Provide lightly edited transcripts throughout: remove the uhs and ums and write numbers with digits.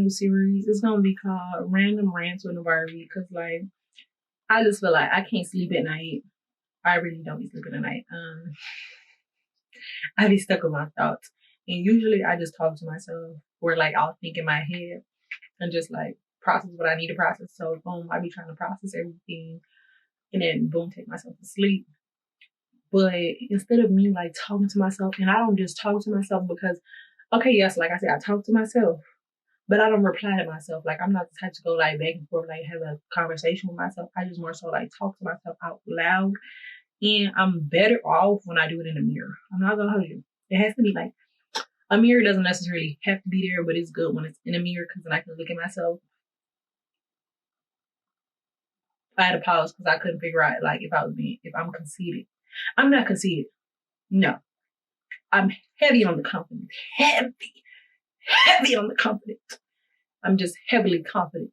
new series. It's gonna be called Random Rants with Barbie, because like I just feel like I can't sleep at night. I really don't be sleeping at night. I be stuck with my thoughts. And usually I just talk to myself, or like I'll think in my head and just like process what I need to process. So boom, I be trying to process everything and then boom, take myself to sleep. But instead of me like talking to myself, and I don't just talk to myself because, okay, yes, like I said, I talk to myself, but I don't reply to myself. Like I'm not the type to go like back and forth, like have a conversation with myself. I just more so like talk to myself out loud. And I'm better off when I do it in a mirror. I'm not gonna hold you. It has to be like a mirror doesn't necessarily have to be there, but it's good when it's in a mirror because then I can look at myself. I had to pause because I couldn't figure out like if I'm conceited. I'm not conceited. No. I'm heavy on the confidence. Heavy on the confidence. I'm just heavily confident.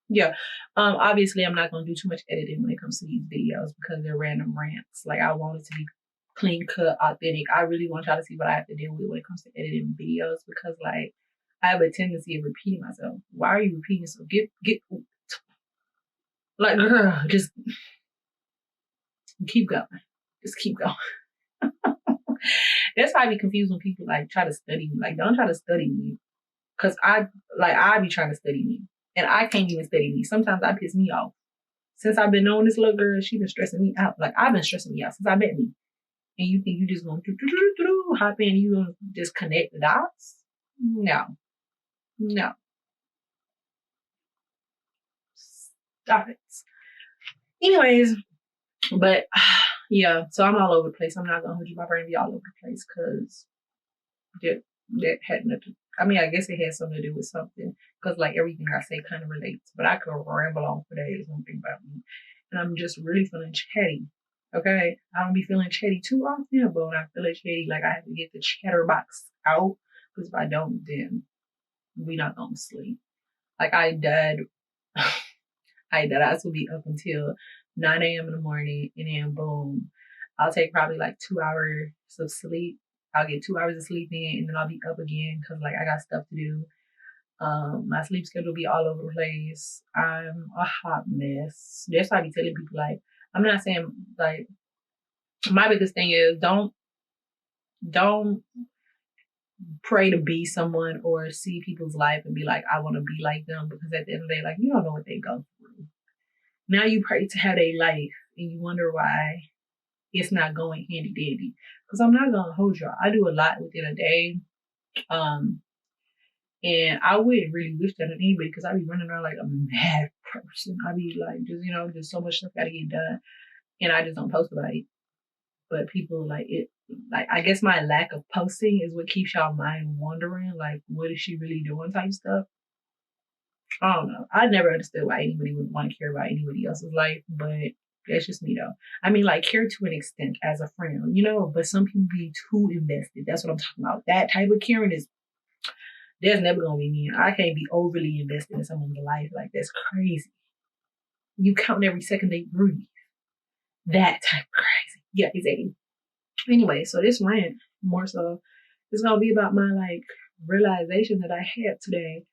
Yeah. Obviously I'm not gonna do too much editing when it comes to these videos because they're random rants. Like I want it to be clean cut, authentic. I really want y'all to see what I have to deal with when it comes to editing videos because like I have a tendency of repeating myself. Why are you repeating yourself? Get like girl, just keep going. Just keep going. That's why I be confused when people like try to study me. Like don't try to study me. Cause I be trying to study me. And I can't even study me. Sometimes I piss me off. Since I've been knowing this little girl, she been stressing me out. Like I've been stressing me out since I met me. And you think you just gonna hop in and you gonna just connect the dots? No. Stop it. Anyways, but yeah, so I'm all over the place. I'm not gonna hold you, my brain be all over the place because that had nothing. I mean, I guess it had something to do with something because like everything I say kind of relates, but I could ramble on for days one thing about me. And I'm just really feeling chatty. Okay, I don't be feeling chatty too often, but when I feel chatty, like I have to get the chatterbox out because if I don't, then we not gonna sleep. Like I died. I will be up until 9 a.m. in the morning, and then boom, I'll take probably like 2 hours of sleep. I'll get 2 hours of sleep in, and then I'll be up again because like I got stuff to do. My sleep schedule be all over the place. I'm a hot mess. That's why I be telling people like, I'm not saying like, my biggest thing is don't pray to be someone or see people's life and be like, I want to be like them, because at the end of the day, like you don't know what they go through. Now you pray to have a life and you wonder why it's not going handy dandy. Because I'm not gonna hold you. I do a lot within a day. And I wouldn't really wish that on anybody because I be running around like a mad person. I be like, just so much stuff gotta get done. And I just don't post about it. But people like it, like, I guess my lack of posting is what keeps y'all mind wondering, like, what is she really doing type stuff. I don't know. I never understood why anybody would want to care about anybody else's life, but that's just me though. I mean, like, care to an extent as a friend, but some people be too invested. That's what I'm talking about. That type of caring there's never gonna be me. I can't be overly invested in someone's life. Like, that's crazy. You count every second they breathe. That type of crazy. Yeah, exactly. Anyway, so this rant more so is gonna be about my like realization that I had today.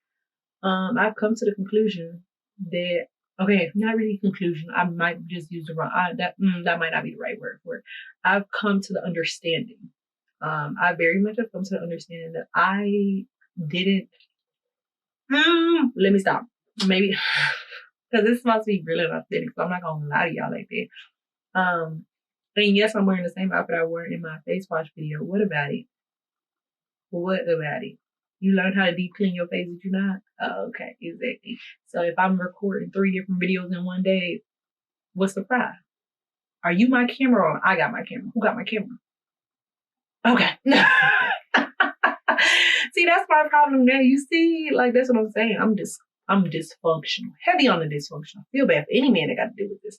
I've come to the conclusion that, okay, not really conclusion. I might just use the wrong. That might not be the right word for it. I've come to the understanding. I very much have come to the understanding that I didn't. Let me stop. Maybe because this is supposed to be real and authentic, so I'm not gonna lie to y'all like that. And yes, I'm wearing the same outfit I wore in my face wash video. What about it? What about it? You learn how to deep clean your face, did you not? Oh, okay, exactly. So if I'm recording 3 different videos in one day, what's the prize? Are you my camera or I got my camera? Who got my camera? Okay. See, that's my problem now. You see, like, that's what I'm saying. I'm dysfunctional. Heavy on the dysfunctional. I feel bad for any man that got to do with this.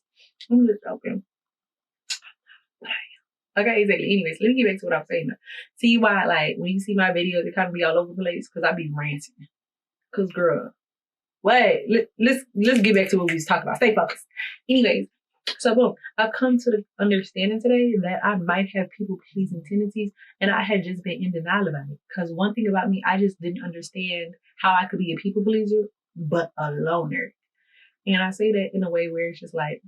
I'm just joking. Okay, exactly. Anyways, let me get back to what I'm saying. See why, like, when you see my videos, it kind of be all over the place because I be ranting. Because, girl, wait, let's get back to what we was talking about. Stay focused. Anyways, So boom, I've come to the understanding today that I might have people pleasing tendencies, and I had just been in denial about it. Because one thing about me, I just didn't understand how I could be a people pleaser but a loner. And I say that in a way where it's just like,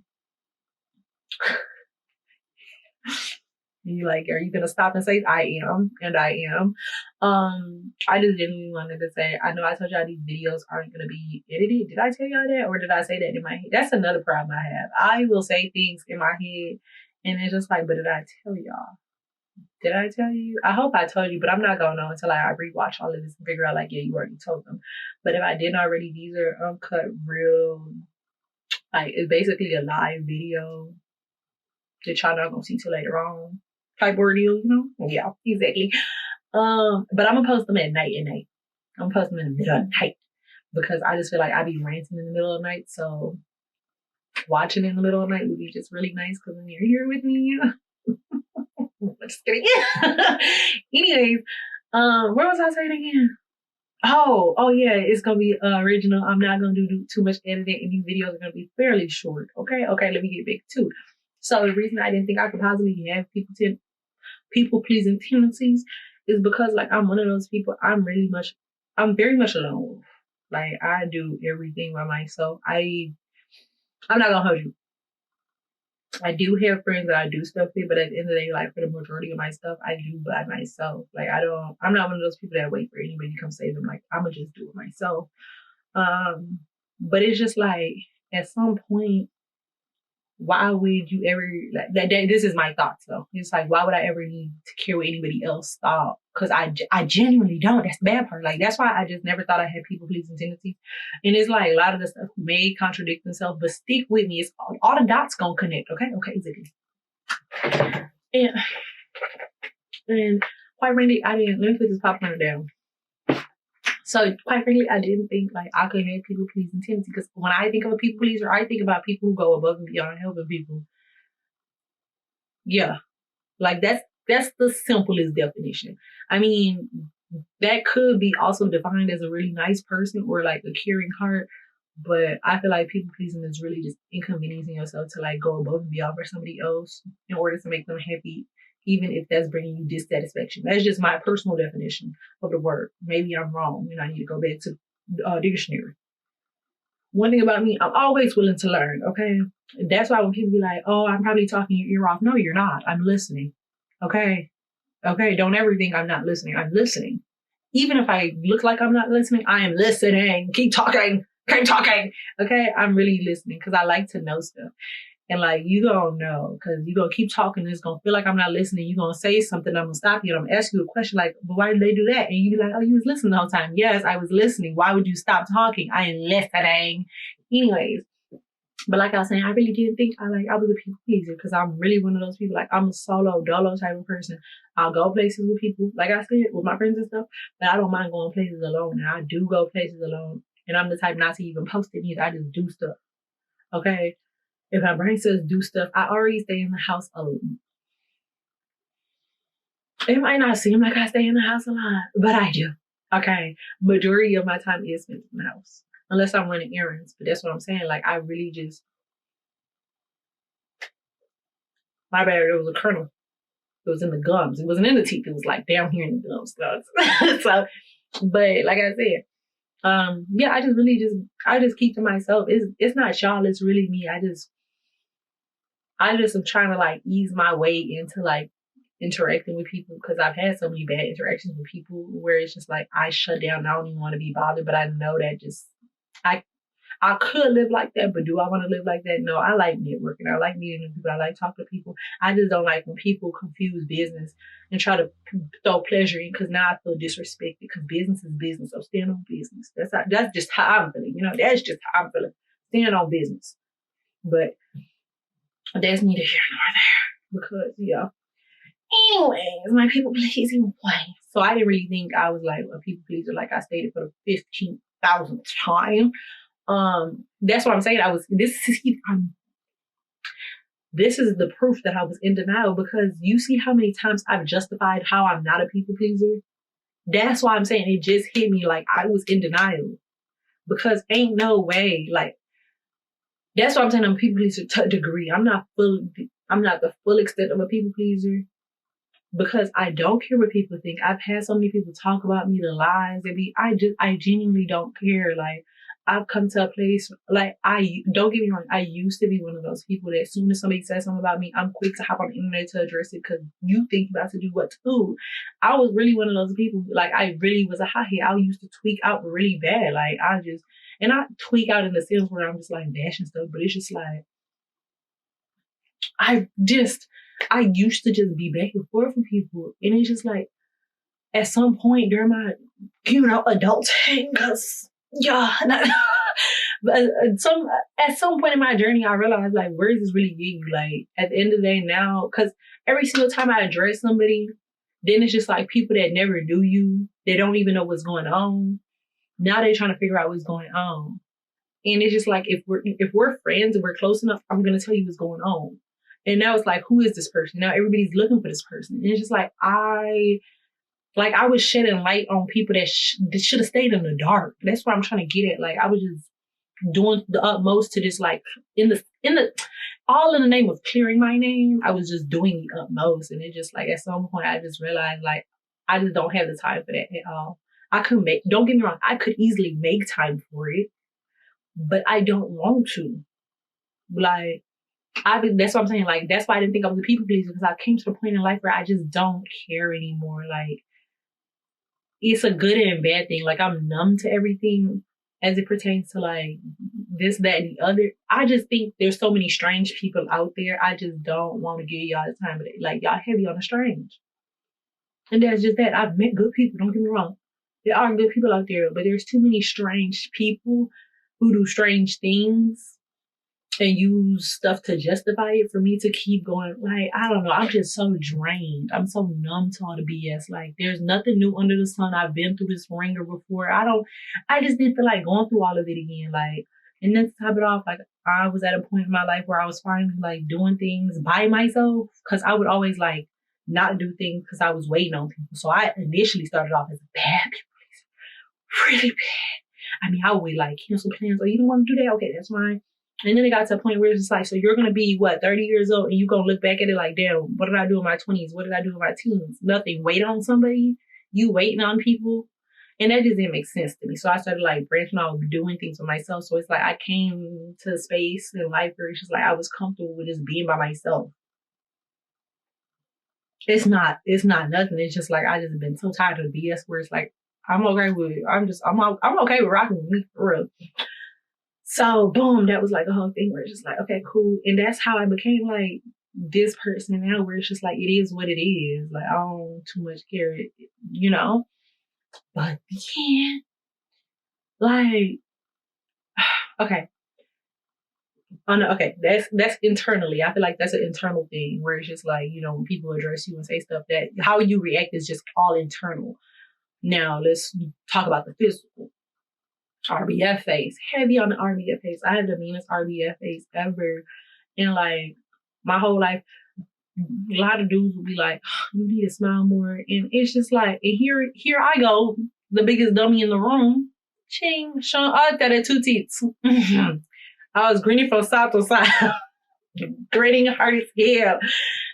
you like, are you gonna stop and say I am? And I am. I just genuinely wanted to say, I know I told y'all these videos aren't gonna be edited. Did I tell y'all that, or did I say that in my head? That's another problem I have. I will say things in my head, and it's just like, but did I tell y'all? Did I tell you? I hope I told you, but I'm not gonna know until I rewatch all of this and figure out like, yeah, you already told them. But if I didn't already, these are uncut, real, like it's basically a live video that y'all not gonna see till later on type ordeal, you know? Yeah, exactly. But I'm gonna post them at night. I'm gonna post them in the middle of the night because I just feel like I be ranting in the middle of the night. So watching in the middle of the night would be just really nice because when you're here with me, just kidding. Anyways, where was I saying again? Oh yeah, it's gonna be original. I'm not gonna do too much editing, and these videos are gonna be fairly short. Okay, let me get back to it. So the reason I didn't think I could possibly have people pleasing tendencies is because like I'm one of those people. I'm very much alone. Like I do everything by myself. I'm not gonna hold you. I do have friends that I do stuff with, but at the end of the day, like for the majority of my stuff, I do by myself. Like I'm not one of those people that wait for anybody to come save them. Like I'm gonna just do it myself. But it's just like at some point, why would you ever like that? This is my thoughts though. It's like why would I ever need to care what anybody else thought? Because I genuinely don't. That's the bad part. Like that's why I just never thought I had people pleasing tendencies. And it's like a lot of the stuff may contradict themselves, but stick with me. It's all the dots gonna connect. Okay, exactly. And quite frankly, I didn't. Let me put this popcorn down. So quite frankly, I didn't think like I could have people pleasing tendency because when I think of a people pleaser, I think about people who go above and beyond helping people. Yeah, like that's the simplest definition. I mean, that could be also defined as a really nice person or like a caring heart, but I feel like people pleasing is really just inconveniencing yourself to like go above and beyond for somebody else in order to make them happy, even if that's bringing you dissatisfaction. That's just my personal definition of the word. Maybe I'm wrong, and I need to go back to dictionary. One thing about me, I'm always willing to learn. Okay, that's why when people be like, "Oh, I'm probably talking your ear off," no, you're not. I'm listening. Okay, don't ever think I'm not listening. I'm listening. Even if I look like I'm not listening, I am listening. Keep talking. Keep talking. Okay, I'm really listening because I like to know stuff. And like you don't know because you're gonna keep talking. It's gonna feel like I'm not listening. You're gonna say something. I'm gonna stop you. And I'm gonna ask you a question like, "But why did they do that?" And you be like, "Oh, you was listening the whole time." Yes, I was listening. Why would you stop talking? I am listening. Anyways, but like I was saying, I really didn't think I was a people pleaser because I'm really one of those people. Like I'm a solo dolo type of person. I'll go places with people, like I said, with my friends and stuff. But I don't mind going places alone, and I do go places alone. And I'm the type not to even post it either. I just do stuff. Okay. If my brain says do stuff, I already stay in the house alone. It might not seem like I stay in the house a lot, but I do. Okay. Majority of my time is spent in the house. Unless I'm running errands. But that's what I'm saying. Like I really just my bad, it was a kernel. It was in the gums. It wasn't in the teeth. It was like down here in the gums. So but like I said, yeah, I just keep to myself. It's not y'all, it's really me. I just am trying to like ease my way into like interacting with people because I've had so many bad interactions with people where it's just like I shut down. I don't even want to be bothered, but I know that just I I could live like that, but do I want to live like that? No, I like networking. I like meeting new people. I like talking to people. I just don't like when people confuse business and try to throw pleasure in because now I feel disrespected because business is business. So stand on business. That's just how I'm feeling. You know, that's just how I'm feeling. Stand on business. But that's neither here nor there because, yeah. Anyways, my people pleasing way. So I didn't really think I was like a people pleaser, like I stated for the 15,000th time. That's what I'm saying. This is the proof that I was in denial because you see how many times I've justified how I'm not a people pleaser. That's why I'm saying it just hit me like I was in denial because ain't no way. Like That's why I'm saying I'm a people pleaser to a degree. I'm not the full extent of a people pleaser because I don't care what people think. I've had so many people talk about me, the lies that I genuinely don't care. Like, I've come to a place, like, don't get me wrong, I used to be one of those people that as soon as somebody says something about me, I'm quick to hop on the internet to address it because you think you about to do what too. I was really one of those people, like, I really was a hothead. I used to tweak out really bad. Like, and I tweak out in the sense where I'm just like bashing stuff, but it's just like, I used to just be back and forth with people. And it's just like, at some point during my, adulting, because, yeah, but at some point in my journey, I realized, like, where is this really getting you? Like, at the end of the day now, because every single time I address somebody, then it's just like people that never knew you, they don't even know what's going on. Now they're trying to figure out what's going on. And it's just like, if we're friends and we're close enough, I'm going to tell you what's going on. And now it's like, who is this person? Now everybody's looking for this person. And it's just like, I was shedding light on people that should have stayed in the dark. That's what I'm trying to get at. Like, I was just doing the utmost to just, like, all in the name of clearing my name. I was just doing the utmost. And it just, like, at some point I just realized, like, I just don't have the time for that at all. Don't get me wrong, I could easily make time for it, but I don't want to. Like, that's what I'm saying. Like, that's why I didn't think I was a people pleaser, because I came to the point in life where I just don't care anymore. Like, it's a good and bad thing. Like, I'm numb to everything as it pertains to, like, this, that, and the other. I just think there's so many strange people out there. I just don't want to give y'all the time. But, like, y'all heavy on the strange. And that's just that. I've met good people. Don't get me wrong. There are good people out there, but there's too many strange people who do strange things and use stuff to justify it for me to keep going. Like, I don't know. I'm just so drained. I'm so numb to all the BS. Like, there's nothing new under the sun. I've been through this ringer before. I just didn't feel like going through all of it again. Like, and then to top it off, like, I was at a point in my life where I was finally, like, doing things by myself, because I would always, like, not do things because I was waiting on people. So I initially started off as a bad people, really bad. I mean, I would, like, cancel plans. Oh, you don't want to do that? Okay, that's fine. And then it got to a point where it's just like, so you're going to be, 30 years old, and you're going to look back at it like, damn, what did I do in my 20s? What did I do in my teens? Nothing. Wait on somebody? You waiting on people? And that just didn't make sense to me. So I started, like, branching out, doing things for myself. So it's like I came to a space in life where it's just like I was comfortable with just being by myself. It's not nothing. It's just like I just been so tired of the BS where it's like, I'm okay with it. I'm okay with rocking with me, for real. So boom, that was like a whole thing where it's just like, okay, cool. And that's how I became, like, this person now, where it's just like, it is what it is. Like, I don't too much care, But yeah, like, okay. Oh no, okay. That's internally. I feel like that's an internal thing where it's just like, when people address you and say stuff, that how you react is just all internal. Now let's talk about the physical. RBF face. Heavy on the RBF face. I had the meanest RBF face ever. And, like, my whole life, a lot of dudes will be like, oh, you need to smile more. And it's just like, and here I go, the biggest dummy in the room. Ching, Sean, I got at two teeth. I was grinning from side to side, grinning hard as hell,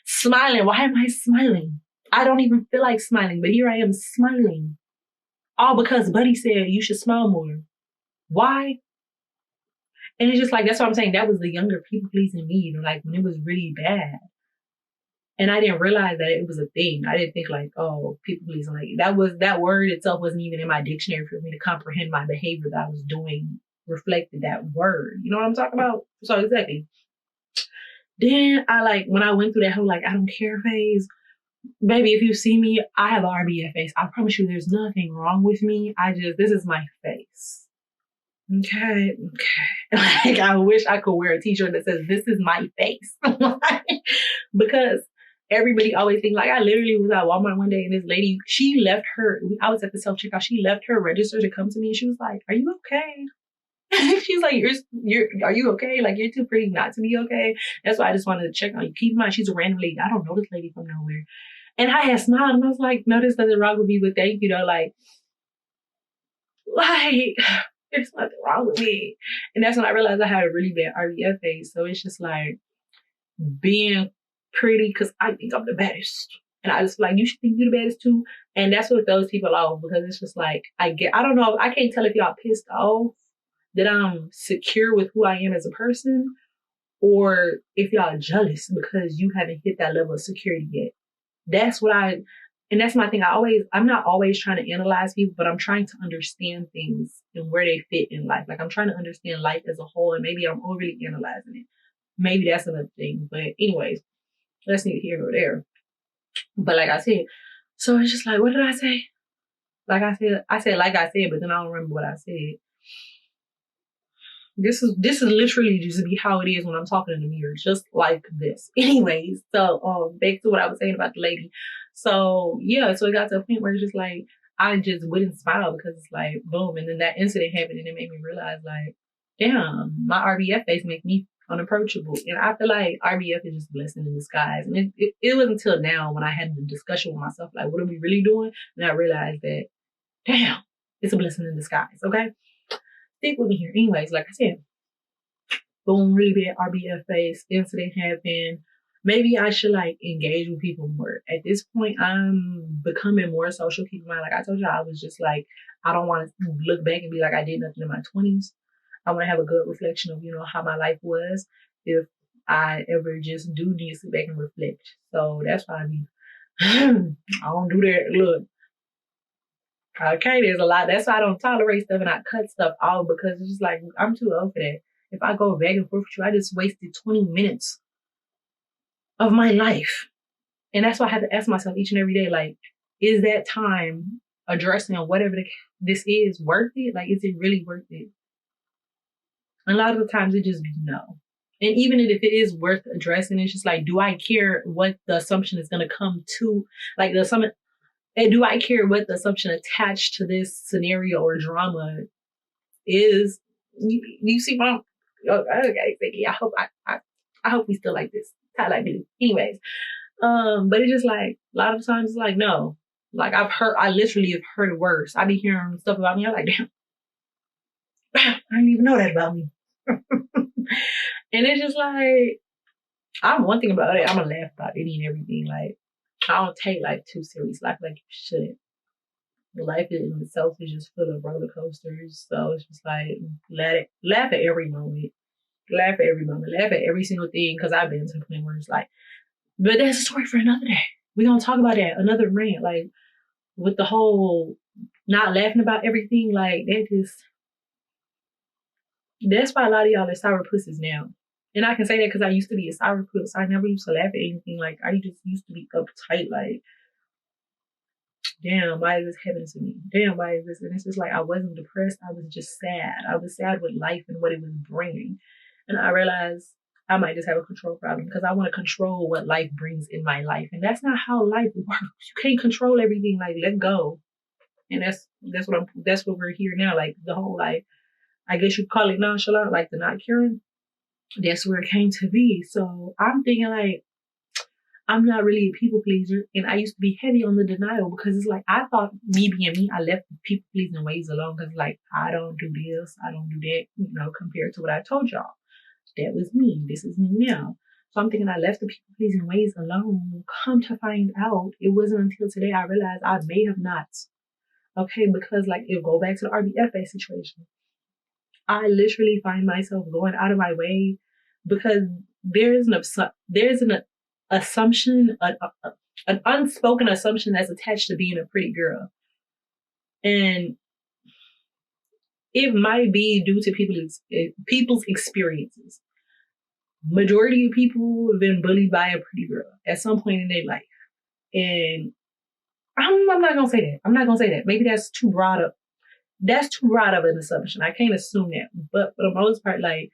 smiling. Why am I smiling? I don't even feel like smiling, but here I am smiling. All because Buddy said you should smile more. Why? And it's just like, that's what I'm saying. That was the younger people pleasing me, like, when it was really bad. And I didn't realize that it was a thing. I didn't think, like, oh, people pleasing. Like, that word itself wasn't even in my dictionary for me to comprehend my behavior that I was doing reflected that word. You know what I'm talking about? So exactly. Then when I went through that whole, like, I don't care phase, baby, if you see me, I have an RBF face. I promise you there's nothing wrong with me. This is my face. Okay. Like, I wish I could wear a t-shirt that says, this is my face. Because everybody always thinks, like, I literally was at Walmart one day and this lady, I was at the self-checkout, she left her register to come to me and she was like, are you okay? She's like, are you okay? Like, you're too pretty not to be okay. That's why I just wanted to check on you. Keep in mind, she's a random lady. I don't know this lady from nowhere. And I had smiled and I was like, no, there's nothing wrong with me, but thank you, though. Like, There's nothing wrong with me. And that's when I realized I had a really bad RBF phase. So it's just like being pretty because I think I'm the baddest. And I just like, you should think you're the baddest too. And that's what throws people off because it's just like, I don't know, I can't tell if y'all pissed off that I'm secure with who I am as a person or if y'all jealous because you haven't hit that level of security yet. And that's my thing. I'm not always trying to analyze people, but I'm trying to understand things and where they fit in life. Like I'm trying to understand life as a whole, and maybe I'm overly analyzing it. Maybe that's another thing. But anyways, that's neither here nor there. But like I said, so it's just like, what did I say? Like I said, but then I don't remember what I said. This is literally just be how it is when I'm talking in the mirror, just like this. Anyways, so back to what I was saying about the lady. So yeah, so it got to a point where it's just like I just wouldn't smile because it's like boom, and then that incident happened and it made me realize like, damn, my RBF face make me unapproachable, and I feel like RBF is just a blessing in disguise. And it wasn't until now when I had the discussion with myself like, what are we really doing? And I realized that, damn, it's a blessing in disguise. Okay. Stick with me here. Anyways, like I said, boom, really bad RBF face, incident happened. Maybe I should like engage with people more. At this point, I'm becoming more social. Keep in mind, like I told you, I was just like, I don't want to look back and be like I did nothing in my 20s. I want to have a good reflection of, how my life was if I ever just do need to sit back and reflect. So that's why I don't do that. Look, okay, there's a lot. That's why I don't tolerate stuff and I cut stuff out because it's just like, I'm too old for that. If I go back and forth with you, I just wasted 20 minutes of my life. And that's why I have to ask myself each and every day, like, is that time addressing whatever this is worth it? Like, is it really worth it? And a lot of the times it just be no. And even if it is worth addressing, it's just like, do I care what the assumption is going to come to? Like, and do I care what the assumption attached to this scenario or drama is? You see my, okay, Vicky, I hope we still like this. How I do. Anyways, but it's just like, a lot of times it's like, no. Like I literally have heard worse. I be hearing stuff about me. I'm like, damn, I didn't even know that about me. And it's just like, I'm one thing about it. I'm gonna laugh about any and everything. Like, I don't take life too serious. Like you shouldn't. Life in itself is just full of roller coasters. So it's just like, laugh at every moment. Laugh at every moment. Laugh at every single thing. Because I've been to the point where it's like, but that's a story for another day. We're gonna talk about that another rant. Like with the whole not laughing about everything. Like that's why a lot of y'all are sour pussies now. And I can say that because I used to be a sour puss. I never used to laugh at anything. Like I just used to be uptight. Like, damn, why is this happening to me? Damn, why is this? And it's just like, I wasn't depressed. I was just sad. I was sad with life and what it was bringing. And I realized I might just have a control problem because I want to control what life brings in my life. And that's not how life works. You can't control everything. Like, let go. And that's what we're here now. Like the whole, like, I guess you'd call it nonchalant, like the not caring. That's where it came to be. So I'm thinking like, I'm not really a people pleaser. And I used to be heavy on the denial because it's like, I thought me being me, I left the people pleasing ways alone because like, I don't do this, I don't do that, compared to what I told y'all. That was me. This is me now. So I'm thinking I left the people pleasing ways alone. Come to find out, it wasn't until today I realized I may have not. Okay, because like, it'll go back to the RBFA situation. I literally find myself going out of my way because there's an assumption, an unspoken assumption that's attached to being a pretty girl. And it might be due to people's experiences. Majority of people have been bullied by a pretty girl at some point in their life. And I'm not going to say that. I'm not going to say that. Maybe that's too broad of an assumption. I can't assume that. But for the most part, like,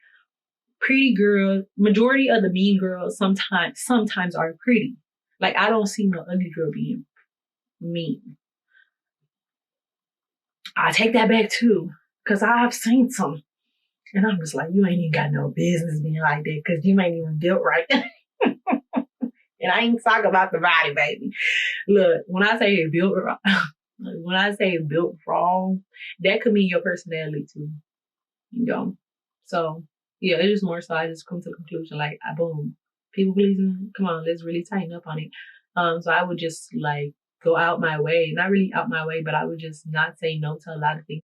pretty girls, majority of the mean girls sometimes are pretty. Like, I don't see no ugly girl being mean. I take that back too, because I've seen some. And I'm just like, you ain't even got no business being like that because you ain't even built right. And I ain't talking about the body, baby. Look, when I say built wrong, that could mean your personality too. you know. So yeah, it's just more so I just come to the conclusion like, boom, people pleasing. Come on, let's really tighten up on it. So I would just like go out my way, not really out my way, but I would just not say no to a lot of things